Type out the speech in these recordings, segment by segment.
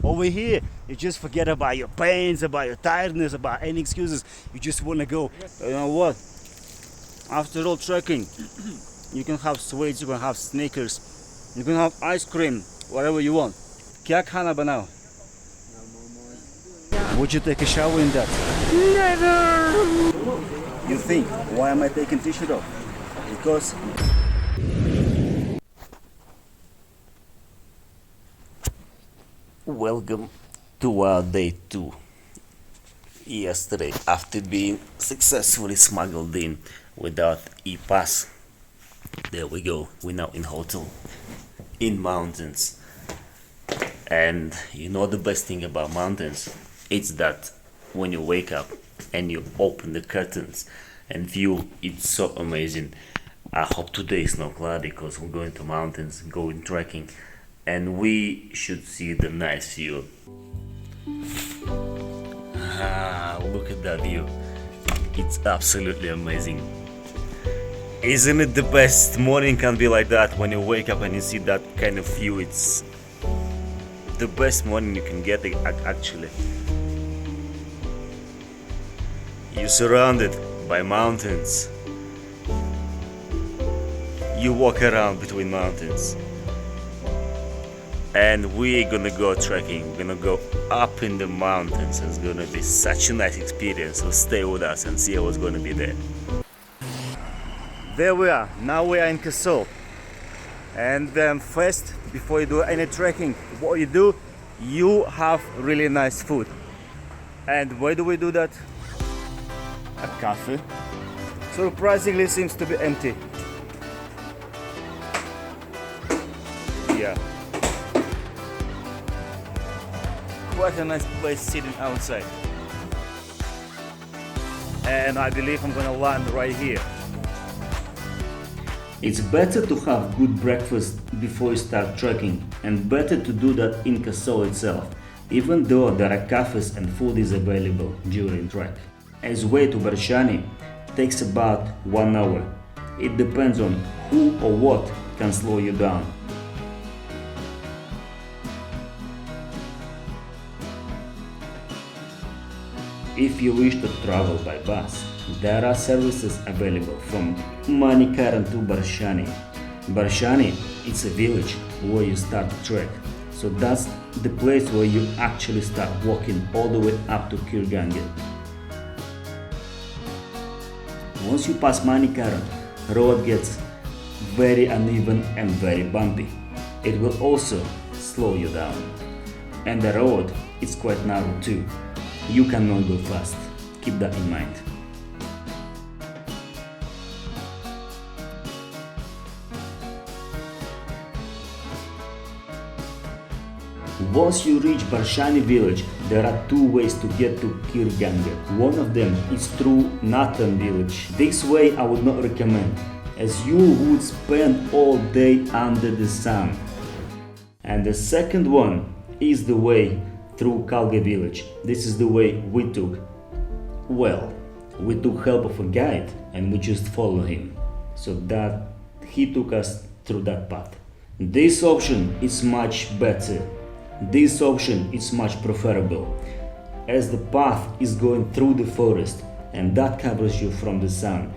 Over here, you just forget about your pains, about your tiredness, about any excuses. You just want to go. You know what? After all trekking, you can have sweets, you can have Snickers, you can have ice cream, whatever you want. क्या खाना बनाओ? Would you take a shower in that? Never! You think, why am I taking t-shirt off? Because... Welcome to our day 2. Yesterday, after being successfully smuggled in without e-pass, there we go, we're now in hotel, in mountains. And you know the best thing about mountains? It's that when you wake up and you open the curtains and view, it's so amazing. I hope today is not cloudy because we're going to mountains, going trekking, and we should see the nice view. Look at that view. It's absolutely amazing. Isn't it the best? Morning can be like that when you wake up and you see that kind of view. It's the best morning you can get actually. You're surrounded by mountains. You walk around between mountains. And we're gonna go trekking, we're gonna go up in the mountains. It's gonna be such a nice experience, so stay with us and see what's gonna be there. There we are, now we are in Kasol. And first, before you do any trekking, what you do, you have really nice food. And where do we do that? A cafe. Surprisingly seems to be empty. Yeah. Quite a nice place sitting outside. And I believe I'm gonna land right here. It's better to have good breakfast before you start trekking, and better to do that in Kasol itself, even though there are cafes and food is available during trek. As way to Barshani takes about 1 hour. It depends on who or what can slow you down. If you wish to travel by bus, there are services available from Manikaran to Barshani. Barshani is a village where you start to trek, so that's the place where you actually start walking all the way up to Kheerganga. Once you pass Manikaran, road gets very uneven and very bumpy. It will also slow you down. And the road is quite narrow too. You cannot go fast. Keep that in mind. Once you reach Barshani village, there are 2 ways to get to Kheerganga. One of them is through Nathan village. This way I would not recommend, as you would spend all day under the sun. And the second one is the way through Kalga village. This is the way we took. Well, we took help of a guide and we just followed him, so that he took us through that path. This option is much better. This option is much preferable, as the path is going through the forest and that covers you from the sun.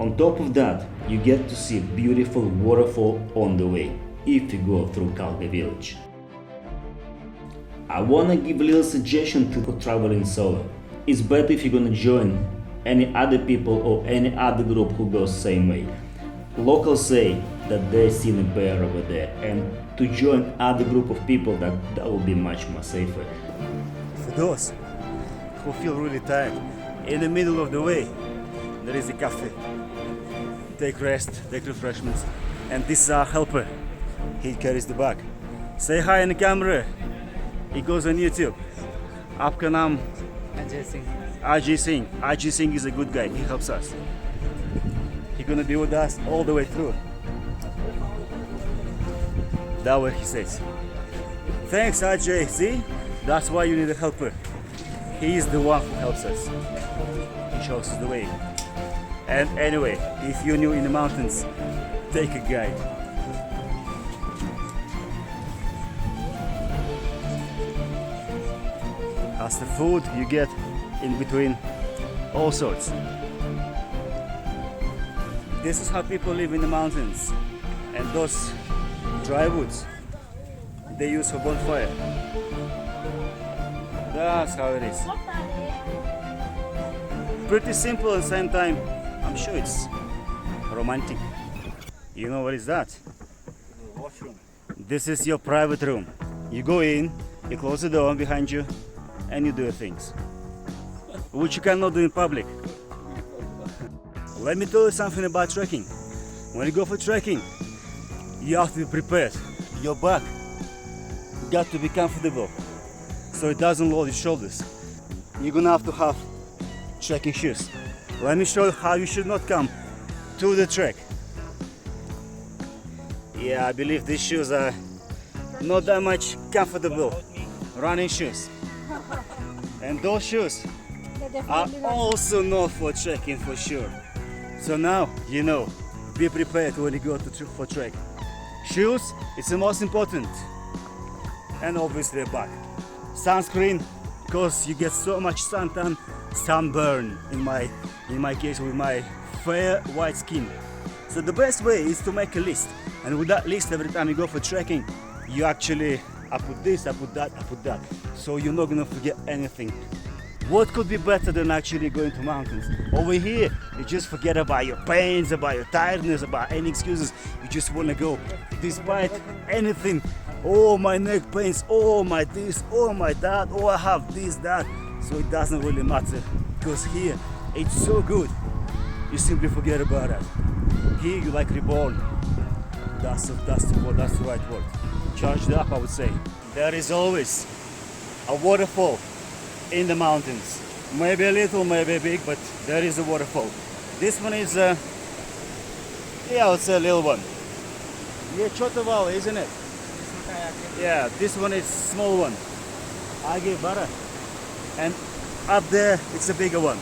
On top of that, you get to see a beautiful waterfall on the way, if you go through Kalga village. I wanna give a little suggestion to traveling solo. It's better if you're gonna join any other people or any other group who goes same way. Locals say that they've seen a bear over there, and to join other group of people that will be much more safer. For those who feel really tired, in the middle of the way there is a cafe. Take rest, take refreshments, and this is our helper. He carries the bag. Say hi in the camera. He goes on YouTube. Aapka naam? Ajay Singh. Ajay Singh is a good guy. He helps us. He's gonna be with us all the way through. That's what he says. Thanks, Ajay. See? That's why you need a helper. He is the one who helps us. He shows us the way. And anyway, if you're new in the mountains, take a guide. As the food you get in between, all sorts. This is how people live in the mountains, and those dry woods they use for bonfire. That's how it is. Pretty simple at the same time. I'm sure it's romantic. You know what is that? Washroom. This is your private room. You go in, you close the door behind you, and you do your things, which you cannot do in public. Let me tell you something about trekking. When you go for trekking, you have to be prepared. Your back got to be comfortable so it doesn't load your shoulders. You're gonna have trekking shoes. Let me show you how you should not come to the trek. Yeah, I believe these shoes are not that much comfortable running shoes. And those shoes are also not for trekking for sure. So now you know, be prepared when you go for trek. Shoes is the most important, and obviously a bag. Sunscreen, because you get so much sunburn in my case with my fair white skin. So the best way is to make a list, and with that list every time you go for trekking, you actually, I put this, I put that, I put that, so you're not gonna forget anything. What could be better than actually going to mountains? Over here, you just forget about your pains, about your tiredness, about any excuses. You just want to go, despite anything. Oh, my neck pains, oh, my this, oh, my that, oh, I have this, that. So it doesn't really matter, because here, it's so good. You simply forget about it. Here, you like reborn. That's the word, that's the right word. Charged up, I would say. There is always a waterfall in the mountains. Maybe a little, maybe big, but there is a waterfall. This one is, yeah, I would say a little one. Yeah, Chota Valley, isn't it? Yeah, this one is small one. Age Bara. And up there, it's a bigger one.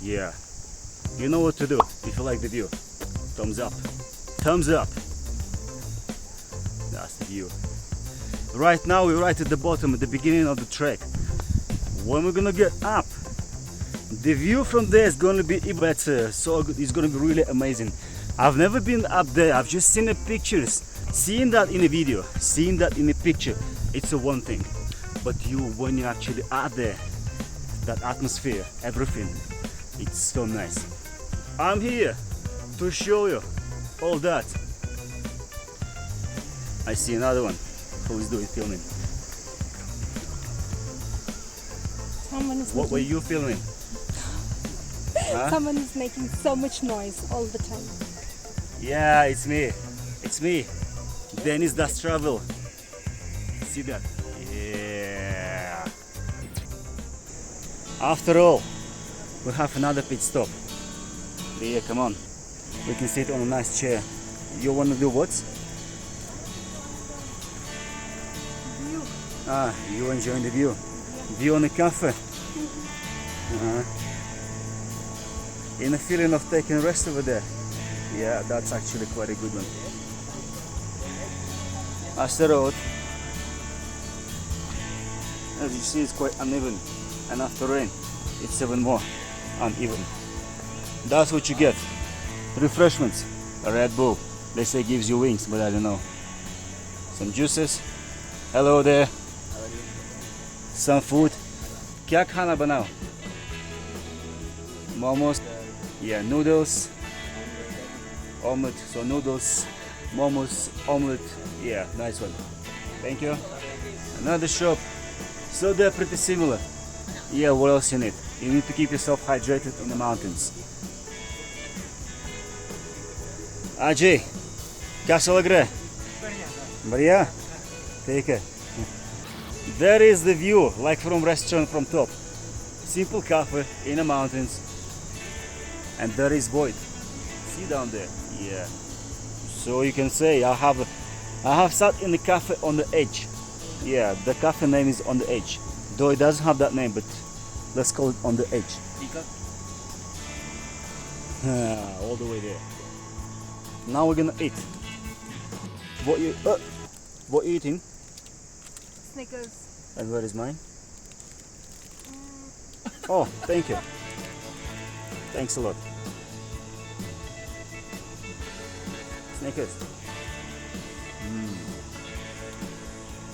Yeah, you know what to do if you like the view. Thumbs up. Thumbs up. That's the view. Right now we're right at the bottom, at the beginning of the trek. When we're gonna get up, the view from there is gonna be even better. So good. It's gonna be really amazing. I've never been up there. I've just seen the pictures. Seeing that in a video, seeing that in a picture, it's a one thing. But when you actually are there, that atmosphere, everything, it's so nice. I'm here to show you all that. I see another one who is doing filming. What were you filming? Huh? Someone is making so much noise all the time. Yeah, it's me. It's me. Dennis does travel. See that? Yeah. After all, we have another pit stop. Yeah, come on. We can sit on a nice chair. You want to do what? View. Ah, you enjoying the view? View on the cafe. In a feeling of taking a rest over there. Yeah, that's actually quite a good one. As the road, as you see, it's quite uneven, and after rain, it's even more uneven. That's what you get. Refreshments, a Red Bull. They say gives you wings, but I don't know. Some juices. Hello there. Some food. क्या खाना बनाओ? Momos. Yeah, noodles. Omelette. So noodles, momos, omelette. Yeah, nice one. Thank you. Another shop. So they're pretty similar. Yeah, what else you need? You need to keep yourself hydrated in the mountains. Ajay, कैसा लग रहा है? बढ़िया? Take it. There is the view, like from restaurant from top. Simple cafe in the mountains. And there is void. See down there? Yeah. So you can say I have sat in the cafe on the edge. Yeah, the cafe name is on the edge. Though it doesn't have that name, but let's call it on the edge. All the way there. Now we're gonna eat. What you eating? Snickers. And where is mine? Oh, thank you. Thanks a lot. Snickers.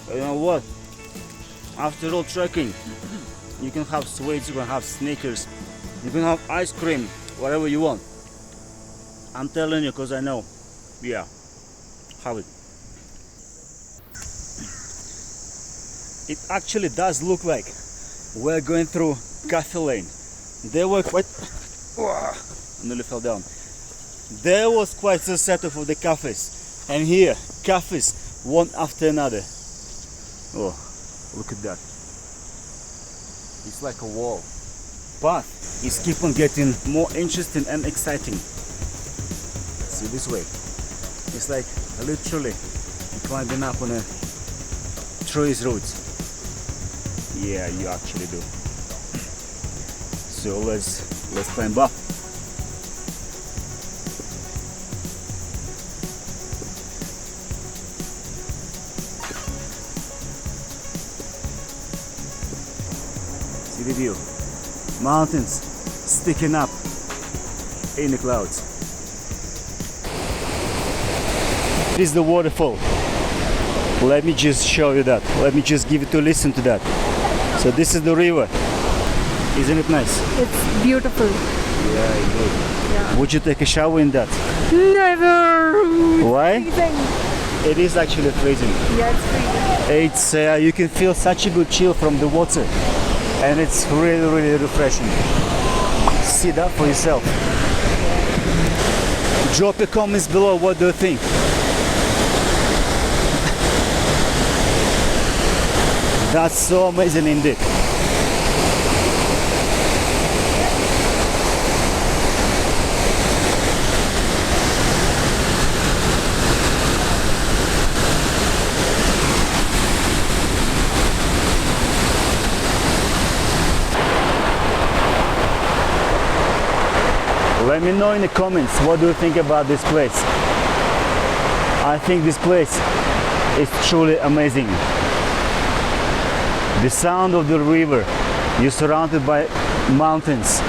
You know what? After all trekking, you can have sweets, you can have Snickers, you can have ice cream, whatever you want. I'm telling you because I know. Yeah, have it. It actually does look like we're going through cafe lane. There were quite... I nearly fell down. There was quite a setup of the cafes. And here, cafes, one after another. Oh, look at that. It's like a wall. But it's keep on getting more interesting and exciting. See this way. It's like literally climbing up on a tree's roots. Yeah, you actually do. So let's climb up. See the view. Mountains sticking up in the clouds. This is the waterfall. Let me just show you that. Let me just give you to listen to that. So this is the river. Isn't it nice? It's beautiful. Yeah, it is. Yeah. Would you take a shower in that? Never. Why? Freezing. It is actually freezing. Yeah, it's freezing. It's you can feel such a good chill from the water, and it's really refreshing. See that for yourself. Drop your comments below. What do you think? That's so amazing indeed. Let me know in the comments what do you think about this place. I think this place is truly amazing. The sound of the river, you're surrounded by mountains.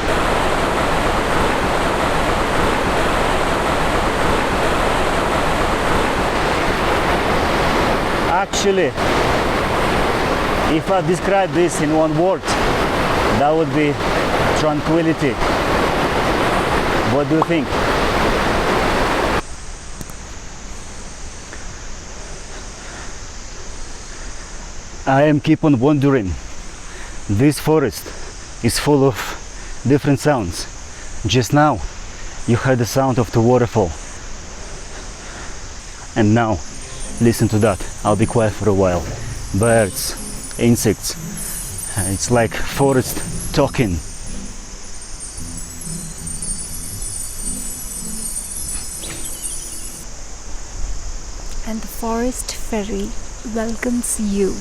Actually, if I describe this in one word, that would be tranquility. What do you think? I am keep on wondering. This forest is full of different sounds. Just now you heard the sound of the waterfall. And now listen to that. I'll be quiet for a while. Birds, insects. It's like forest talking. And the forest fairy welcomes you.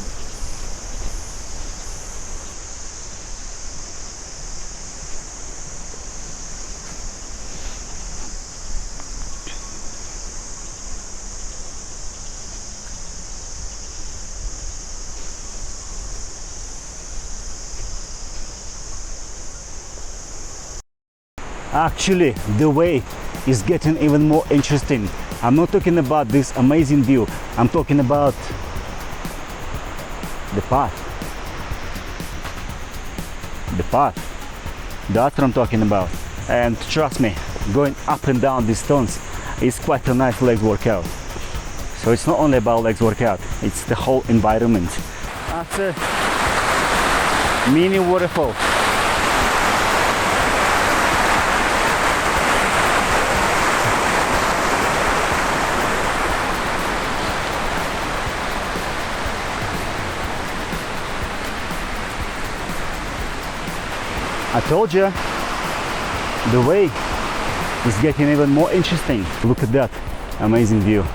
Actually, the way is getting even more interesting. I'm not talking about this amazing view. I'm talking about the path. The path. That's what I'm talking about. And trust me, going up and down these stones is quite a nice legs workout. So it's not only about legs workout, it's the whole environment. That's a mini waterfall. I told you, the way is getting even more interesting. Look at that amazing view.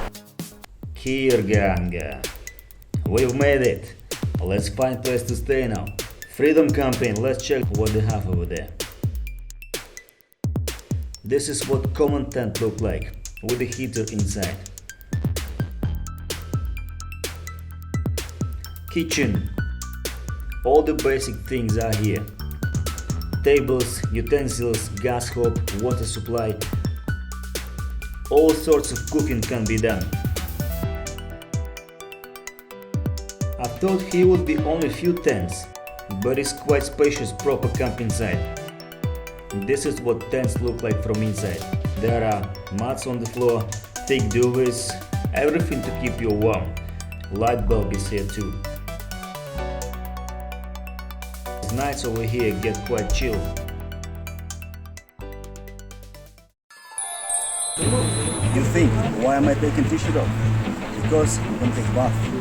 Kheerganga. We've made it. Let's find place to stay now. Freedom campaign, let's check what they have over there. This is what common tent look like, with a heater inside. Kitchen. All the basic things are here. Tables, utensils, gas hob, water supply. All sorts of cooking can be done. I thought here would be only few tents, but it's quite spacious proper camp inside. This is what tents look like from inside. There are mats on the floor, thick duvets, everything to keep you warm. Light bulb is here too. Nights over here get quite chill. You think, why am I taking t-shirt off? Because I'm gonna take a bath.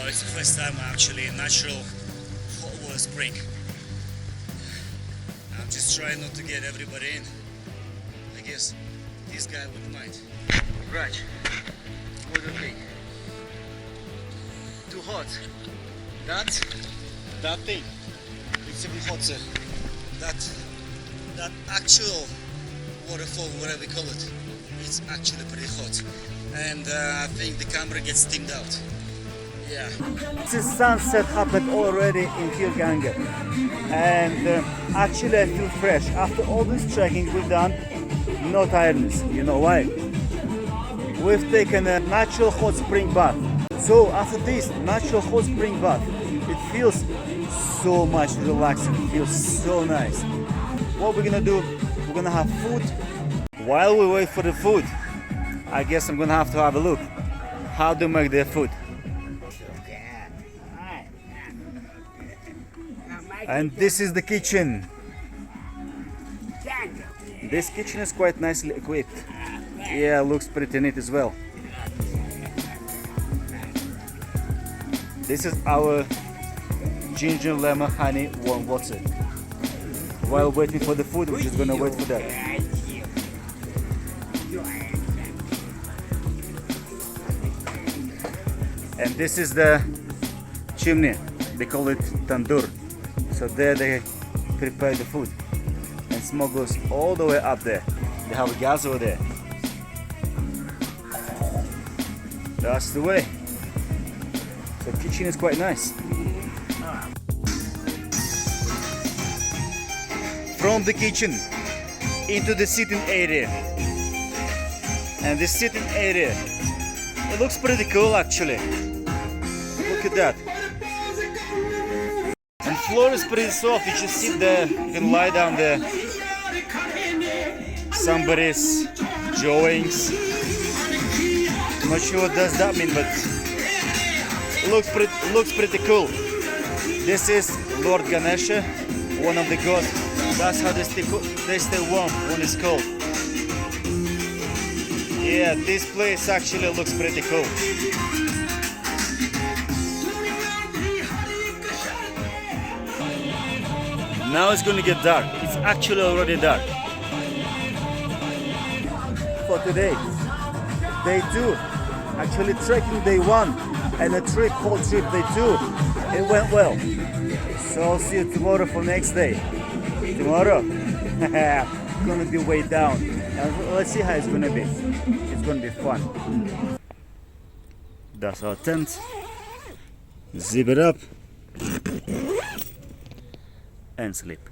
It's the first time I'm actually in natural hot water spring. I'm just trying not to get everybody in. I guess this guy wouldn't mind. Right, what do you think? Too hot. That thing, it's even hotter. That actual waterfall, whatever we call it, it's actually pretty hot. And I think the camera gets steamed out. Yeah. This sunset happened already in Kheerganga, and actually I feel fresh. After all this trekking we've done, no tiredness. You know why? We've taken a natural hot spring bath. So after this natural hot spring bath, it feels so much relaxing. It feels so nice. What we're gonna do, we're gonna have food. While we wait for the food, I guess I'm gonna have to have a look how to make their food. And this is the kitchen. This kitchen is quite nicely equipped. Yeah, looks pretty neat as well. This is our ginger, lemon, honey, warm water. While waiting for the food, we're just gonna wait for that. And this is the chimney. They call it tandoor. So there they prepare the food, and smoke goes all the way up there. They have gas over there. That's the way. The kitchen is quite nice. From the kitchen into the sitting area. And this sitting area, it looks pretty cool actually. Look at that. And floor is pretty soft. You just sit there, you can lie down there. Somebody's drawings. I'm not sure what does that mean, but it looks pretty cool. This is Lord Ganesha, one of the gods. That's how they stay warm when it's cold. Yeah, this place actually looks pretty cool. Now it's going to get dark. It's actually already dark. For today, day 2, actually trekking day 1, and a whole trip day 2, it went well. So I'll see you tomorrow for next day. Tomorrow, it's going to be way down. And let's see how it's going to be. It's going to be fun. That's our tent. Zip it up and sleep.